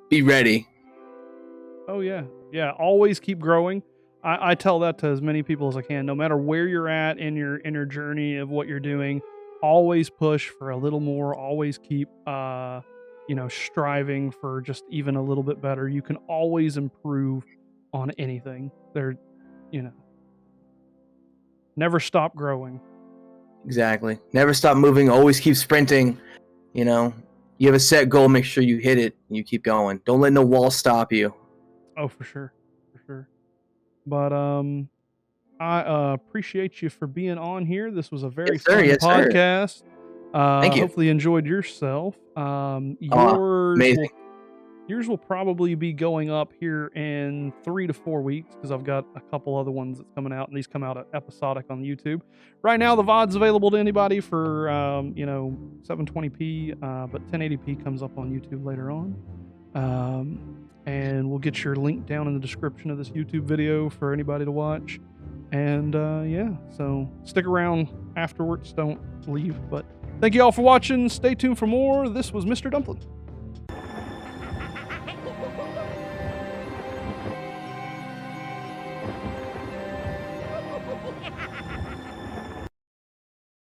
be ready. Oh yeah, always keep growing. I tell that to as many people as I can. No matter where you're at in your journey of what you're doing, always push for a little more. Always keep striving for just even a little bit better. You can always improve on anything. Never stop growing. Exactly. Never stop moving. Always keep sprinting. You have a set goal, make sure you hit it, and you keep going. Don't let no wall stop you. Oh, for sure. But I appreciate you for being on here. This was a very fun podcast. Thank you. Hopefully you enjoyed yourself. Amazing. Yours will probably be going up here in 3 to 4 weeks, because I've got a couple other ones that's coming out, and these come out episodic on YouTube. Right now, the VOD's available to anybody for 720p, but 1080p comes up on YouTube later on. And we'll get your link down in the description of this YouTube video for anybody to watch. And so stick around afterwards. Don't leave. But thank you all for watching. Stay tuned for more. This was Mr. Dumpling.